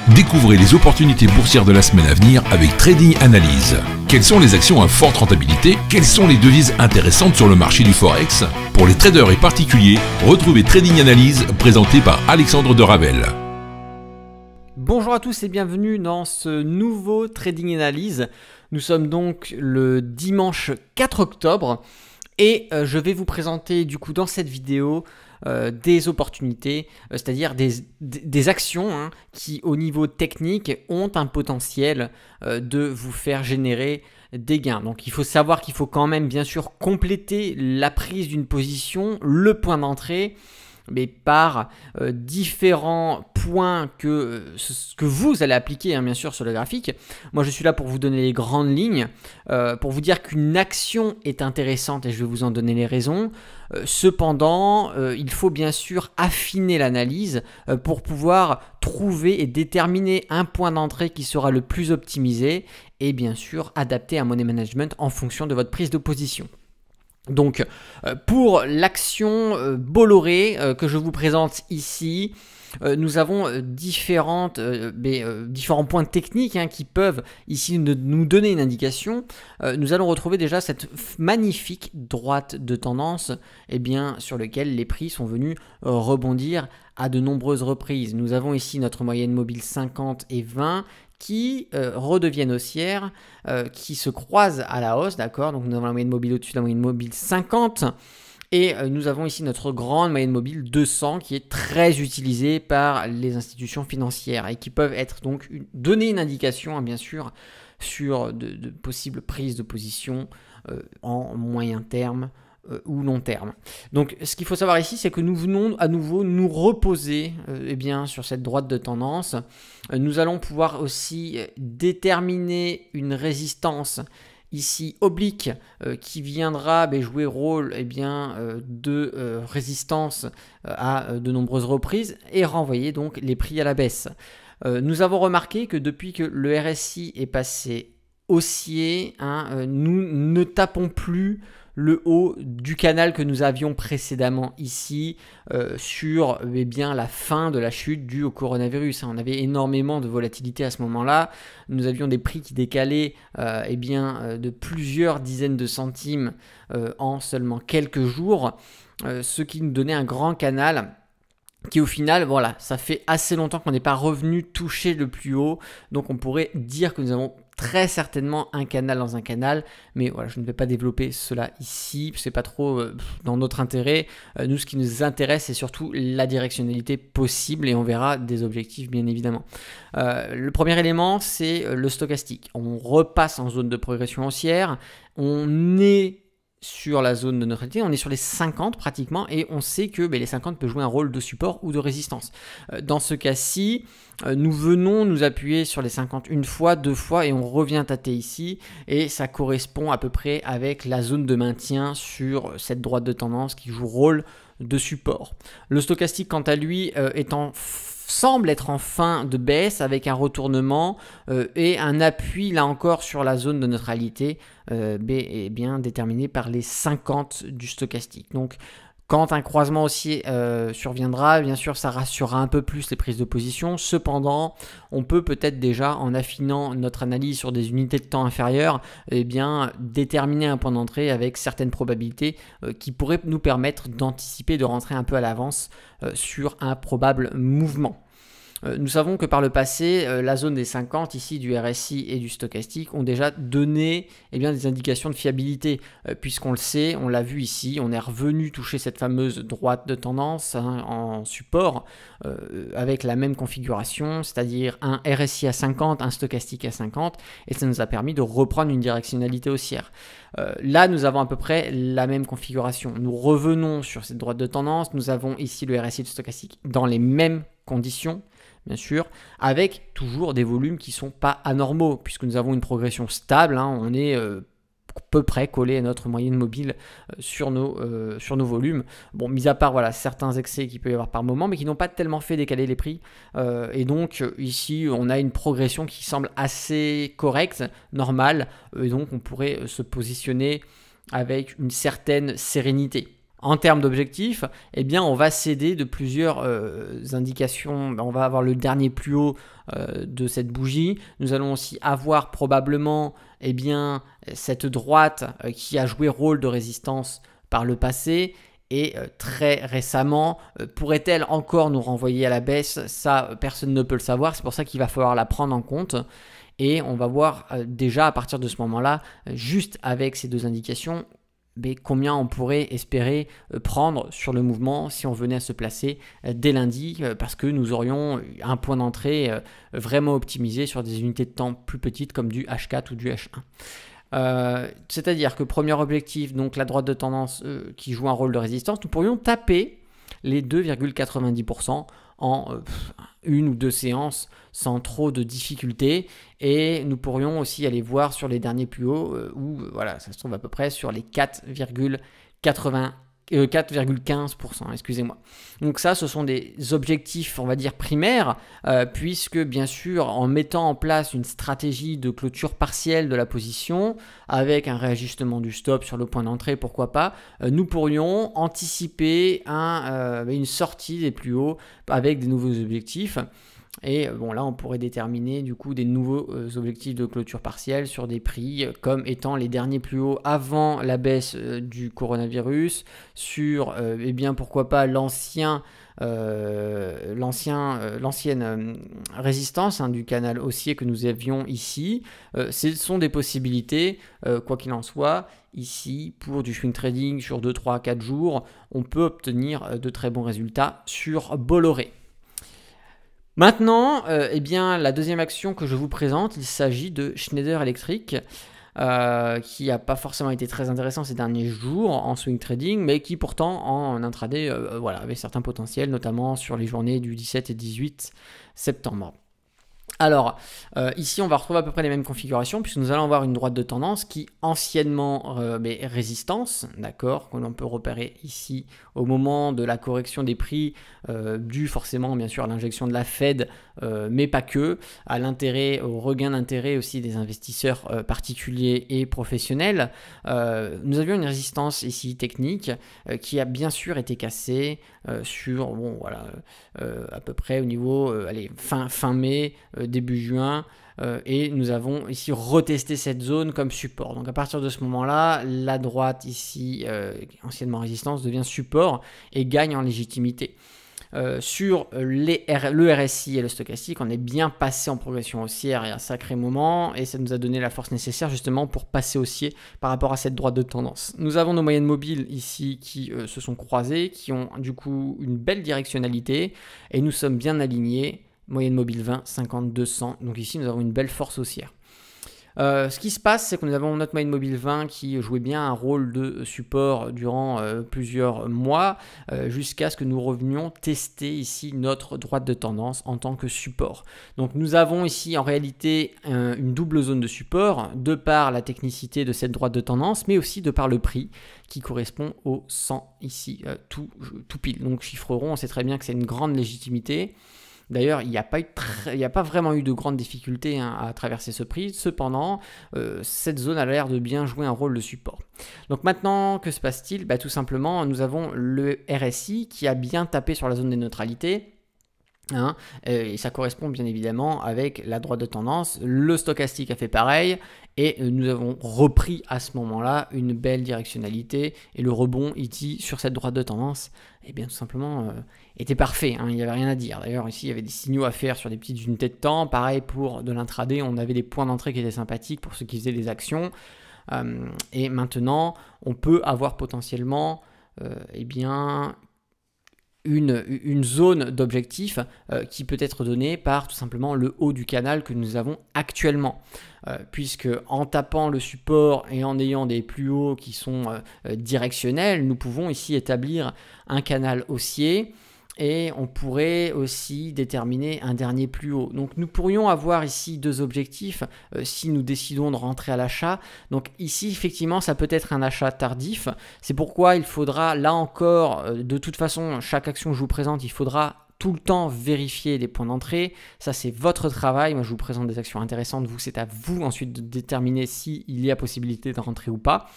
Découvrez les opportunités boursières de la semaine à venir avec Trading Analyse. Quelles sont les actions à forte rentabilité? Quelles sont les devises intéressantes sur le marché du Forex? Pour les traders et particuliers, retrouvez Trading Analyse présenté par Alexandre de Ravel. Bonjour à tous et bienvenue dans ce nouveau Trading Analyse. Nous sommes donc le dimanche 4 octobre et je vais vous présenter du coup dans cette vidéo des opportunités, c'est-à-dire des actions qui au niveau technique ont un potentiel de vous faire générer des gains. Donc il faut savoir qu'il faut quand même bien sûr compléter la prise d'une position, le point d'entrée, mais par différents points que vous allez appliquer bien sûr sur le graphique. Moi je suis là pour vous donner les grandes lignes, pour vous dire qu'une action est intéressante et je vais vous en donner les raisons. Cependant, il faut bien sûr affiner l'analyse pour pouvoir trouver et déterminer un point d'entrée qui sera le plus optimisé et bien sûr adapter un money management en fonction de votre prise de position. Donc pour l'action Bolloré que je vous présente ici, nous avons différents points techniques qui peuvent ici nous donner une indication. Nous allons retrouver déjà cette magnifique droite de tendance sur laquelle les prix sont venus rebondir à de nombreuses reprises. Nous avons ici notre moyenne mobile 50 et 20 qui redeviennent haussières, qui se croisent à la hausse, d'accord? Donc nous avons la moyenne mobile au-dessus de la moyenne mobile 50 et nous avons ici notre grande moyenne mobile 200 qui est très utilisée par les institutions financières et qui peuvent être donc donner une indication bien sûr sur de possibles prises de position en moyen terme ou long terme. Donc ce qu'il faut savoir ici, c'est que nous venons à nouveau nous reposer sur cette droite de tendance. Nous allons pouvoir aussi déterminer une résistance ici oblique qui viendra jouer rôle de résistance à de nombreuses reprises et renvoyer donc les prix à la baisse. Nous avons remarqué que depuis que le RSI est passé haussier, nous ne tapons plus le haut du canal que nous avions précédemment ici sur la fin de la chute due au coronavirus. On avait énormément de volatilité à ce moment-là. Nous avions des prix qui décalaient de plusieurs dizaines de centimes en seulement quelques jours, ce qui nous donnait un grand canal qui au final, voilà, ça fait assez longtemps qu'on n'est pas revenu toucher le plus haut. Donc on pourrait dire que nous avons très certainement un canal dans un canal, mais voilà, je ne vais pas développer cela ici, c'est pas trop dans notre intérêt. Nous, ce qui nous intéresse, c'est surtout la directionnalité possible et on verra des objectifs bien évidemment. Le premier élément, c'est le stochastique. On repasse en zone de progression haussière, on est sur la zone de neutralité, on est sur les 50 pratiquement et on sait que les 50 peuvent jouer un rôle de support ou de résistance. Dans ce cas-ci, nous venons nous appuyer sur les 50 une fois, deux fois et on revient tâter ici et ça correspond à peu près avec la zone de maintien sur cette droite de tendance qui joue rôle de support. Le stochastique quant à lui semble être en fin de baisse avec un retournement et un appui là encore sur la zone de neutralité déterminé par les 50 du stochastique. Donc quand un croisement haussier surviendra, bien sûr ça rassurera un peu plus les prises de position. Cependant, on peut peut-être déjà en affinant notre analyse sur des unités de temps inférieures, déterminer un point d'entrée avec certaines probabilités qui pourraient nous permettre d'anticiper, de rentrer un peu à l'avance sur un probable mouvement. Nous savons que par le passé, la zone des 50 ici du RSI et du stochastique ont déjà donné des indications de fiabilité puisqu'on le sait, on l'a vu ici, on est revenu toucher cette fameuse droite de tendance en support avec la même configuration, c'est-à-dire un RSI à 50, un stochastique à 50 et ça nous a permis de reprendre une directionnalité haussière. Là, nous avons à peu près la même configuration. Nous revenons sur cette droite de tendance, nous avons ici le RSI et le stochastique dans les mêmes conditions, bien sûr, avec toujours des volumes qui ne sont pas anormaux, puisque nous avons une progression stable, on est à peu près collé à notre moyenne mobile sur nos volumes. Bon, mis à part certains excès qu'il peut y avoir par moment, mais qui n'ont pas tellement fait décaler les prix. Et donc ici, on a une progression qui semble assez correcte, normale, et donc on pourrait se positionner avec une certaine sérénité. En termes d'objectifs, eh bien, on va s'aider de plusieurs indications. On va avoir le dernier plus haut de cette bougie. Nous allons aussi avoir probablement eh bien, cette droite qui a joué rôle de résistance par le passé. Et très récemment, pourrait-elle encore nous renvoyer à la baisse? Ça, personne ne peut le savoir. C'est pour ça qu'il va falloir la prendre en compte. Et on va voir déjà à partir de ce moment-là, juste avec ces deux indications, combien on pourrait espérer prendre sur le mouvement si on venait à se placer dès lundi, parce que nous aurions un point d'entrée vraiment optimisé sur des unités de temps plus petites comme du H4 ou du H1. C'est-à-dire que premier objectif, donc la droite de tendance qui joue un rôle de résistance, nous pourrions taper les 2,90% en une ou deux séances sans trop de difficultés, et nous pourrions aussi aller voir sur les derniers plus hauts où voilà, ça se trouve à peu près sur les 4,15%, excusez-moi. Donc ça, ce sont des objectifs, on va dire, primaires, puisque bien sûr, en mettant en place une stratégie de clôture partielle de la position, avec un réajustement du stop sur le point d'entrée, pourquoi pas, nous pourrions anticiper une sortie des plus hauts avec des nouveaux objectifs. Et bon, là, on pourrait déterminer du coup des nouveaux objectifs de clôture partielle sur des prix comme étant les derniers plus hauts avant la baisse du coronavirus, sur, eh bien, pourquoi pas l'ancienne résistance du canal haussier que nous avions ici. Ce sont des possibilités, quoi qu'il en soit. Ici, pour du swing trading sur 2, 3, 4 jours, on peut obtenir de très bons résultats sur Bolloré. Maintenant, eh bien, la deuxième action que je vous présente, il s'agit de Schneider Electric, qui n'a pas forcément été très intéressant ces derniers jours en swing trading, mais qui pourtant en intraday avait certains potentiels, notamment sur les journées du 17 et 18 septembre. Alors, ici, on va retrouver à peu près les mêmes configurations, puisque nous allons avoir une droite de tendance qui, anciennement, résistance, d'accord, que l'on peut repérer ici au moment de la correction des prix, dû forcément, bien sûr, à l'injection de la Fed, mais pas que, à l'intérêt, au regain d'intérêt aussi des investisseurs particuliers et professionnels. Nous avions une résistance ici technique qui a bien sûr été cassée sur, à peu près au niveau, fin mai, début juin, et nous avons ici retesté cette zone comme support. Donc à partir de ce moment-là, la droite ici, anciennement résistance, devient support et gagne en légitimité. Sur le RSI et le stochastique, on est bien passé en progression haussière il y a un sacré moment, et ça nous a donné la force nécessaire justement pour passer haussier par rapport à cette droite de tendance. Nous avons nos moyennes mobiles ici qui se sont croisées, qui ont du coup une belle directionnalité, et nous sommes bien alignés. Moyenne mobile 20, 50, 200. Donc ici, nous avons une belle force haussière. Ce qui se passe, c'est que nous avons notre moyenne mobile 20 qui jouait bien un rôle de support durant plusieurs mois, jusqu'à ce que nous revenions tester ici notre droite de tendance en tant que support. Donc nous avons ici en réalité une double zone de support, de par la technicité de cette droite de tendance, mais aussi de par le prix qui correspond au 100 ici, tout pile. Donc chiffre rond, on sait très bien que c'est une grande légitimité. D'ailleurs, il n'y a pas vraiment eu de grandes difficultés à traverser ce prix. Cependant, cette zone a l'air de bien jouer un rôle de support. Donc maintenant, que se passe-t-il? Tout simplement, nous avons le RSI qui a bien tapé sur la zone des neutralités. Et ça correspond bien évidemment avec la droite de tendance. Le stochastique a fait pareil, et nous avons repris à ce moment-là une belle directionnalité, et le rebond ici sur cette droite de tendance, bien tout simplement était parfait, il n'y avait rien à dire. D'ailleurs ici il y avait des signaux à faire sur des petites unités de temps. Pareil pour de l'intraday, on avait des points d'entrée qui étaient sympathiques pour ceux qui faisaient des actions, et maintenant on peut avoir potentiellement une zone d'objectif qui peut être donnée par tout simplement le haut du canal que nous avons actuellement. Puisque en tapant le support et en ayant des plus hauts qui sont directionnels, nous pouvons ici établir un canal haussier, et on pourrait aussi déterminer un dernier plus haut. Donc nous pourrions avoir ici deux objectifs si nous décidons de rentrer à l'achat. Donc ici effectivement ça peut être un achat tardif. C'est pourquoi il faudra là encore, de toute façon chaque action que je vous présente, il faudra tout le temps vérifier les points d'entrée. Ça c'est votre travail. Moi je vous présente des actions intéressantes. Vous, c'est à vous ensuite de déterminer s'il y a possibilité de rentrer ou pas.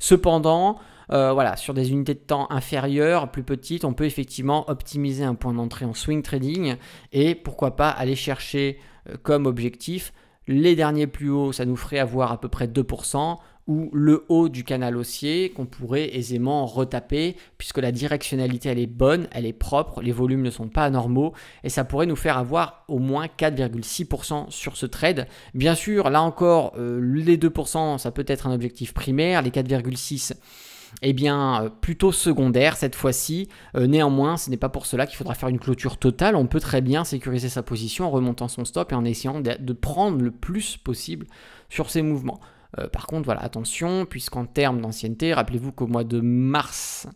Cependant, voilà, sur des unités de temps inférieures, plus petites, on peut effectivement optimiser un point d'entrée en swing trading et pourquoi pas aller chercher comme objectif les derniers plus hauts, ça nous ferait avoir à peu près 2%, ou le haut du canal haussier qu'on pourrait aisément retaper puisque la directionnalité elle est bonne, elle est propre, les volumes ne sont pas anormaux et ça pourrait nous faire avoir au moins 4,6% sur ce trade. Bien sûr, là encore, les 2% ça peut être un objectif primaire, les 4,6% eh bien, plutôt secondaire cette fois-ci. Néanmoins, ce n'est pas pour cela qu'il faudra faire une clôture totale. On peut très bien sécuriser sa position en remontant son stop et en essayant de prendre le plus possible sur ces mouvements. Par contre, voilà, attention, puisqu'en termes d'ancienneté, rappelez-vous qu'au mois de mars,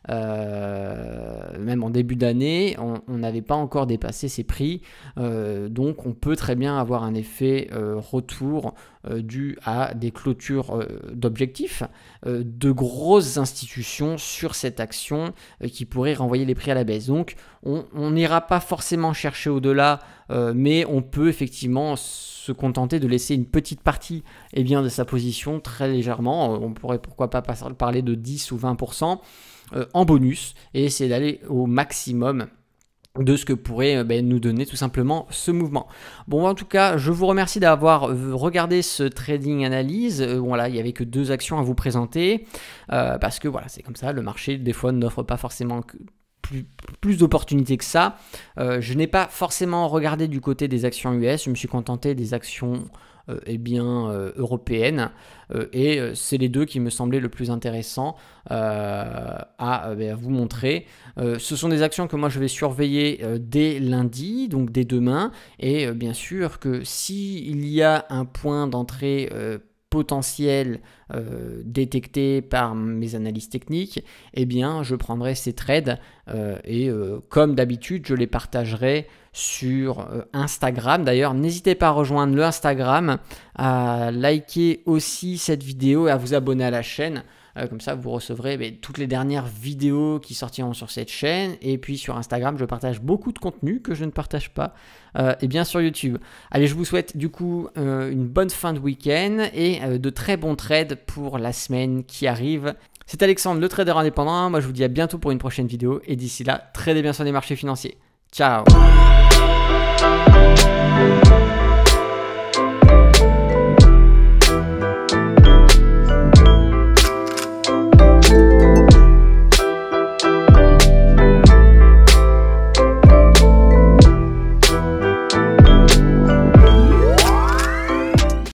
même en début d'année, on n'avait pas encore dépassé ces prix. Donc, on peut très bien avoir un effet retour dû à des clôtures d'objectifs de grosses institutions sur cette action qui pourrait renvoyer les prix à la baisse. Donc, on n'ira pas forcément chercher au-delà, mais on peut effectivement se contenter de laisser une petite partie de sa position très légèrement. On pourrait pourquoi pas parler de 10 ou 20% en bonus et essayer d'aller au maximum de ce que pourrait nous donner tout simplement ce mouvement. Bon, en tout cas, je vous remercie d'avoir regardé ce trading analyse. Voilà, il n'y avait que 2 actions à vous présenter parce que voilà, c'est comme ça, le marché des fois n'offre pas forcément plus d'opportunités que ça. Je n'ai pas forcément regardé du côté des actions US, je me suis contenté des actions européennes et c'est les 2 qui me semblaient le plus intéressant à vous montrer. Ce sont des actions que moi je vais surveiller dès lundi, donc dès demain, et bien sûr que s'il y a un point d'entrée potentiel détecté par mes analyses techniques, eh bien je prendrai ces trades et comme d'habitude je les partagerai sur Instagram. D'ailleurs, n'hésitez pas à rejoindre le Instagram, à liker aussi cette vidéo et à vous abonner à la chaîne. Comme ça, vous recevrez toutes les dernières vidéos qui sortiront sur cette chaîne. Et puis sur Instagram, je partage beaucoup de contenu que je ne partage pas et bien sur YouTube. Allez, je vous souhaite du coup une bonne fin de week-end et de très bons trades pour la semaine qui arrive. C'est Alexandre, le trader indépendant. Moi, je vous dis à bientôt pour une prochaine vidéo. Et d'ici là, tradez bien sur les marchés financiers. Ciao!